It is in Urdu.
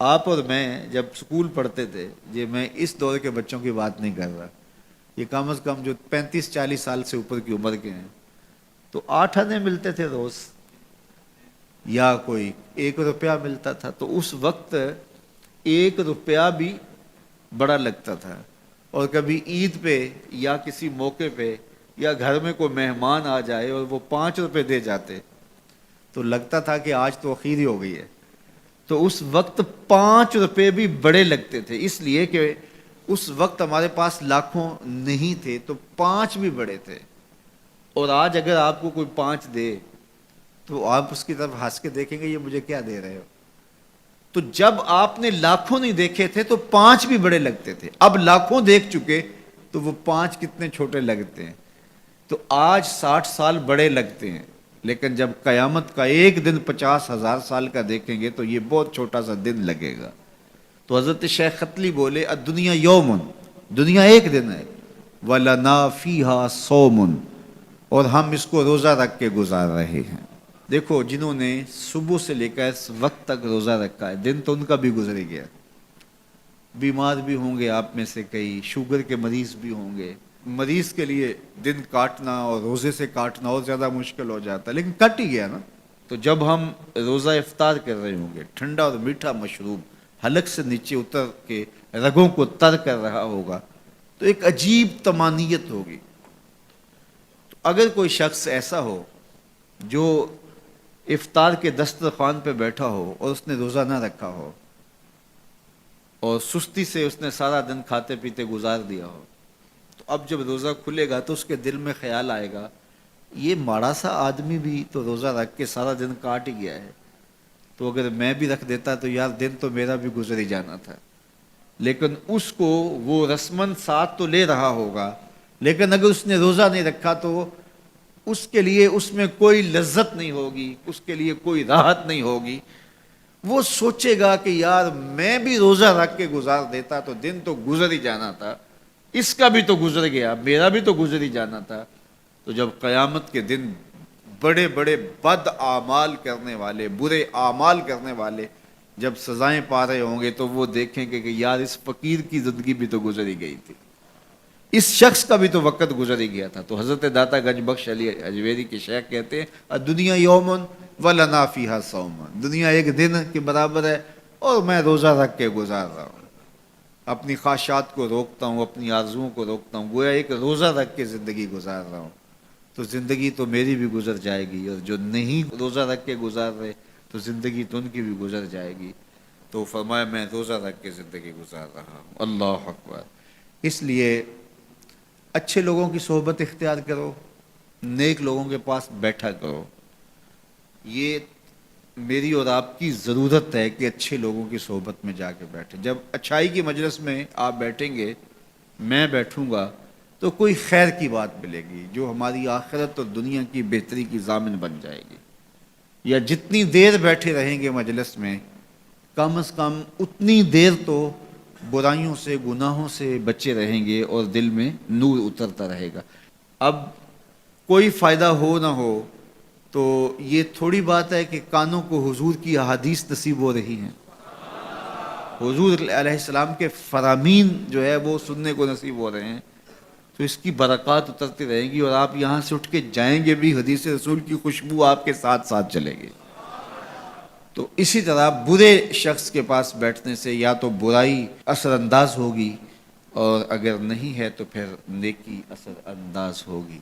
آپ اور میں جب اسکول پڑھتے تھے، یہ میں اس دور کے بچوں کی بات نہیں کر رہا، یہ کم از کم جو 35-40 سال سے اوپر کی عمر کے ہیں، تو 8 آنے ملتے تھے روز، یا کوئی 1 روپیہ ملتا تھا، تو اس وقت 1 روپیہ بھی بڑا لگتا تھا۔ اور کبھی عید پہ یا کسی موقع پہ یا گھر میں کوئی مہمان آ جائے اور وہ 5 روپے دے جاتے تو لگتا تھا کہ آج تو اخیر ہی ہو گئی ہے۔ تو اس وقت 5 روپے بھی بڑے لگتے تھے، اس لیے کہ اس وقت ہمارے پاس لاکھوں نہیں تھے، تو 5 بھی بڑے تھے۔ اور آج اگر آپ کو کوئی 5 دے تو آپ اس کی طرف ہنس کے دیکھیں گے، یہ مجھے کیا دے رہے ہو؟ تو جب آپ نے لاکھوں نہیں دیکھے تھے تو 5 بھی بڑے لگتے تھے، اب لاکھوں دیکھ چکے تو وہ 5 کتنے چھوٹے لگتے ہیں۔ تو آج 60 سال بڑے لگتے ہیں، لیکن جب قیامت کا ایک دن 50,000 سال کا دیکھیں گے تو یہ بہت چھوٹا سا دن لگے گا۔ تو حضرت شیخ ختلی بولے الدنیا یومن، دنیا ایک دن ہے، وَلَنَا فِيهَا صَوْمٌ، اور ہم اس کو روزہ رکھ کے گزار رہے ہیں۔ دیکھو جنہوں نے صبح سے لے کر اس وقت تک روزہ رکھا ہے، دن تو ان کا بھی گزر گیا، بیمار بھی ہوں گے آپ میں سے کئی، شوگر کے مریض بھی ہوں گے، مریض کے لیے دن کاٹنا اور روزے سے کاٹنا اور زیادہ مشکل ہو جاتا ہے، لیکن کٹ ہی گیا نا۔ تو جب ہم روزہ افطار کر رہے ہوں گے، ٹھنڈا اور میٹھا مشروب حلق سے نیچے اتر کے رگوں کو تر کر رہا ہوگا، تو ایک عجیب طمانینت ہوگی۔ تو اگر کوئی شخص ایسا ہو جو افطار کے دسترخوان پہ بیٹھا ہو اور اس نے روزہ نہ رکھا ہو اور سستی سے اس نے سارا دن کھاتے پیتے گزار دیا ہو، تو اب جب روزہ کھلے گا تو اس کے دل میں خیال آئے گا یہ ماڑا سا آدمی بھی تو روزہ رکھ کے سارا دن کاٹ ہی گیا ہے، تو اگر میں بھی رکھ دیتا تو یار دن تو میرا بھی گزر ہی جانا تھا۔ لیکن اس کو وہ رسماً ساتھ تو لے رہا ہوگا، لیکن اگر اس نے روزہ نہیں رکھا تو اس کے لیے اس میں کوئی لذت نہیں ہوگی، اس کے لیے کوئی راحت نہیں ہوگی۔ وہ سوچے گا کہ یار میں بھی روزہ رکھ کے گزار دیتا تو دن تو گزر ہی جانا تھا، اس کا بھی تو گزر گیا، میرا بھی تو گزر ہی جانا تھا۔ تو جب قیامت کے دن بڑے بڑے بد اعمال کرنے والے، برے اعمال کرنے والے جب سزائیں پا رہے ہوں گے تو وہ دیکھیں گے کہ یار اس فقیر کی زندگی بھی تو گزر ہی گئی تھی، اس شخص کا بھی تو وقت گزر ہی گیا تھا۔ تو حضرت داتا گنج بخش علی اجویری کے شیخ کہتے ہیں دنیا یومن وَلَنَا فِيهَا صَوْمٌ، دنیا ایک دن کے برابر ہے اور میں روزہ رکھ کے گزار رہا ہوں، اپنی خواہشات کو روکتا ہوں، اپنی آرزوؤں کو روکتا ہوں، گویا ایک روزہ رکھ کے زندگی گزار رہا ہوں۔ تو زندگی تو میری بھی گزر جائے گی، اور جو نہیں روزہ رکھ کے گزار رہے تو زندگی تو ان کی بھی گزر جائے گی۔ تو فرمایا میں روزہ رکھ کے زندگی گزار رہا ہوں۔ اللہ اکبر۔ اس لیے اچھے لوگوں کی صحبت اختیار کرو، نیک لوگوں کے پاس بیٹھا کرو۔ یہ میری اور آپ کی ضرورت ہے کہ اچھے لوگوں کی صحبت میں جا کے بیٹھیں۔ جب اچھائی کی مجلس میں آپ بیٹھیں گے، میں بیٹھوں گا، تو کوئی خیر کی بات ملے گی جو ہماری آخرت اور دنیا کی بہتری کی ضامن بن جائے گی۔ یا جتنی دیر بیٹھے رہیں گے مجلس میں، کم از کم اتنی دیر تو برائیوں سے، گناہوں سے بچے رہیں گے اور دل میں نور اترتا رہے گا۔ اب کوئی فائدہ ہو نہ ہو تو یہ تھوڑی بات ہے کہ کانوں کو حضور کی احادیث نصیب ہو رہی ہیں، حضور علیہ السلام کے فرامین جو ہے وہ سننے کو نصیب ہو رہے ہیں، تو اس کی برکات اترتی رہیں گی، اور آپ یہاں سے اٹھ کے جائیں گے بھی حدیث رسول کی خوشبو آپ کے ساتھ ساتھ چلے گی۔ تو اسی طرح برے شخص کے پاس بیٹھنے سے یا تو برائی اثر انداز ہوگی، اور اگر نہیں ہے تو پھر نیکی اثر انداز ہوگی۔